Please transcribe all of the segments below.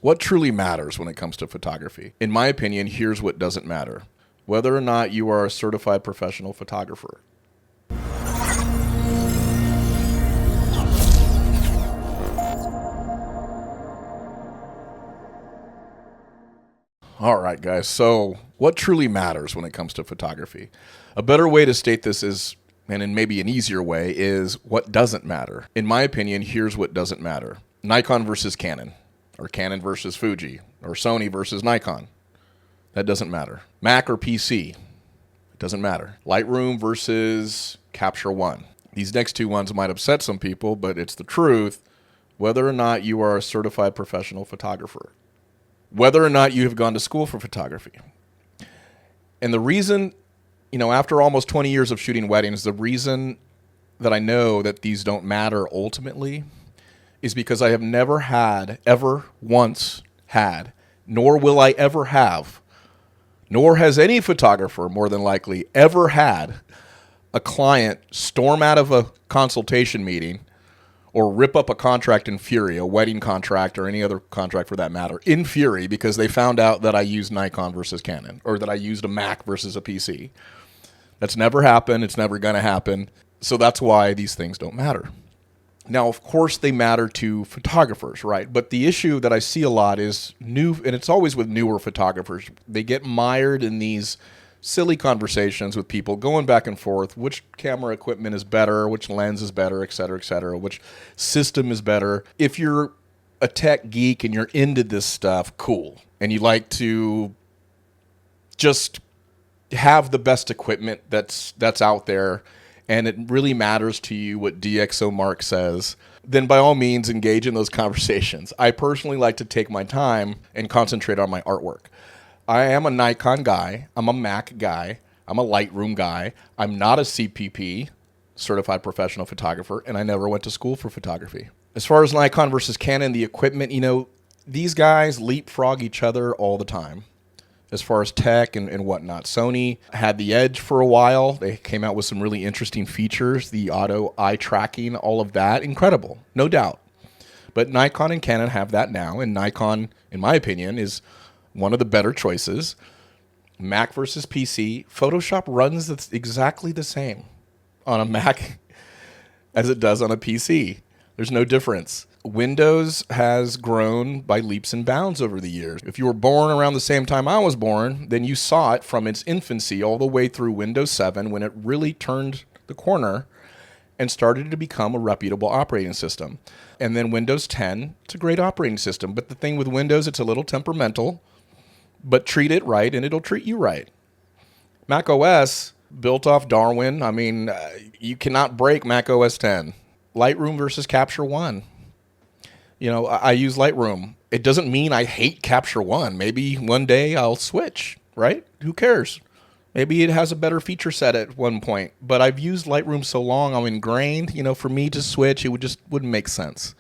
What truly matters when it comes to photography? In my opinion, here's what doesn't matter. Whether or not you are a certified professional photographer. All right, guys. So, what truly matters when it comes to photography? A better way to state this is, and in maybe an easier way, is what doesn't matter. In my opinion, here's what doesn't matter. Nikon versus Canon, or Canon versus Fuji, or Sony versus Nikon. That doesn't matter. Mac or PC, it doesn't matter. Lightroom versus Capture One. These next two ones might upset some people, but it's the truth. Whether or not you are a certified professional photographer. Whether or not you have gone to school for photography. And the reason, after almost 20 years of shooting weddings, the reason that I know that these don't matter ultimately is because I have never had, ever once had, nor will I ever have, nor has any photographer more than likely ever had a client storm out of a consultation meeting or rip up a contract in fury, a wedding contract or any other contract for that matter, in fury because they found out that I used Nikon versus Canon or that I used a Mac versus a PC. That's never happened. It's never going to happen. So that's why these things don't matter. Now, of course, they matter to photographers, right? But the issue that I see a lot is new, and it's always with newer photographers. They get mired in these silly conversations with people going back and forth, which camera equipment is better, which lens is better, et cetera, which system is better. If you're a tech geek and you're into this stuff, cool. And you like to just have the best equipment that's out there, and it really matters to you what DxOMark says, then by all means engage in those conversations. I personally like to take my time and concentrate on my artwork. I am a Nikon guy. I'm a Mac guy. I'm a Lightroom guy. I'm not a CPP, certified professional photographer, and I never went to school for photography. As far as Nikon versus Canon, the equipment, these guys leapfrog each other all the time as far as tech and whatnot. Sony had the edge for a while. They came out with some really interesting features, the auto eye tracking, all of that. Incredible, no doubt. But Nikon and Canon have that now, and Nikon, in my opinion, is one of the better choices. Mac versus PC. Photoshop runs exactly the same on a Mac as it does on a PC. There's no difference. Windows has grown by leaps and bounds over the years. If you were born around the same time I was born, then you saw it from its infancy all the way through Windows 7 when it really turned the corner and started to become a reputable operating system. And then Windows 10, it's a great operating system. But the thing with Windows, it's a little temperamental. But treat it right, and it'll treat you right. Mac OS, built off Darwin. You cannot break Mac OS 10. Lightroom versus Capture One. I use Lightroom. It doesn't mean I hate Capture One. Maybe one day I'll switch, right? Who cares? Maybe it has a better feature set at one point. But I've used Lightroom so long, I'm ingrained. For me to switch, it wouldn't make sense.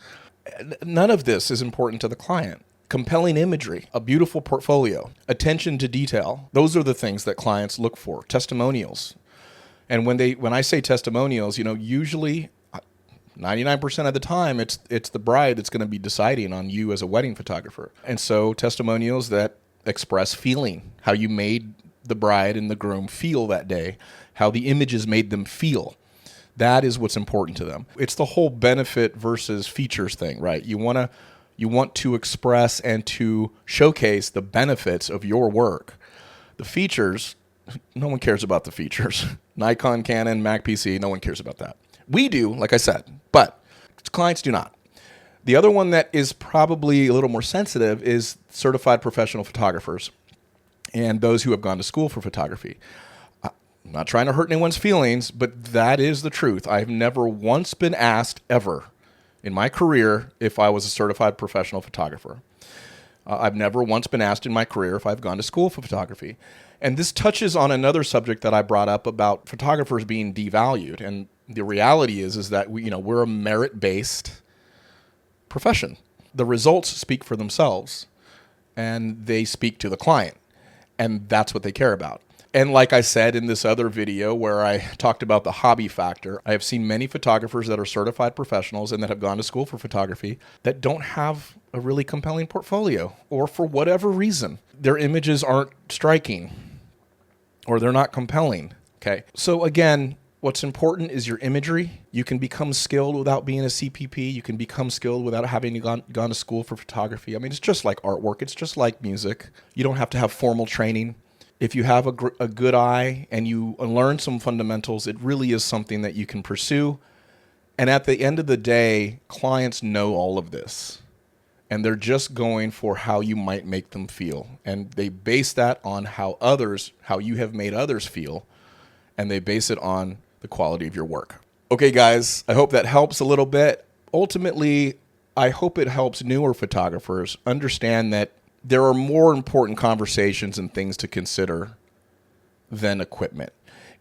None of this is important to the client. Compelling imagery, a beautiful portfolio, attention to detail. Those are the things that clients look for. Testimonials. And when I say testimonials, usually 99% of the time it's the bride that's going to be deciding on you as a wedding photographer. And so testimonials that express feeling, how you made the bride and the groom feel that day, how the images made them feel. That is what's important to them. It's the whole benefit versus features thing, right? You want to express and to showcase the benefits of your work. The features, no one cares about the features. Nikon, Canon, Mac PC, no one cares about that. We do, like I said, but clients do not. The other one that is probably a little more sensitive is certified professional photographers and those who have gone to school for photography. I'm not trying to hurt anyone's feelings, but that is the truth. I've never once been asked ever in my career if I was a certified professional photographer. I've never once been asked in my career if I've gone to school for photography. And this touches on another subject that I brought up about photographers being devalued. And the reality is that we're a merit-based profession. The results speak for themselves, and they speak to the client. And that's what they care about. And like I said in this other video where I talked about the hobby factor, I have seen many photographers that are certified professionals and that have gone to school for photography that don't have a really compelling portfolio, or for whatever reason, their images aren't striking or they're not compelling. Okay. So again, what's important is your imagery. You can become skilled without being a CPP. You can become skilled without having gone to school for photography. I mean, it's just like artwork. It's just like music. You don't have to have formal training. If you have a good eye and you learn some fundamentals, it really is something that you can pursue. And at the end of the day, clients know all of this. And they're just going for how you might make them feel. And they base that on how you have made others feel. And they base it on the quality of your work. Okay, guys, I hope that helps a little bit. Ultimately, I hope it helps newer photographers understand that there are more important conversations and things to consider than equipment.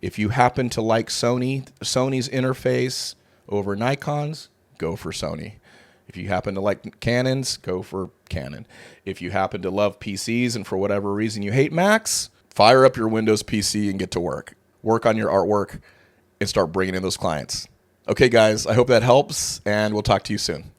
If you happen to like Sony's interface over Nikon's, go for Sony. If you happen to like Canon's, go for Canon. If you happen to love PCs and for whatever reason you hate Macs, fire up your Windows PC and get to work. Work on your artwork and start bringing in those clients. Okay, guys, I hope that helps, and we'll talk to you soon.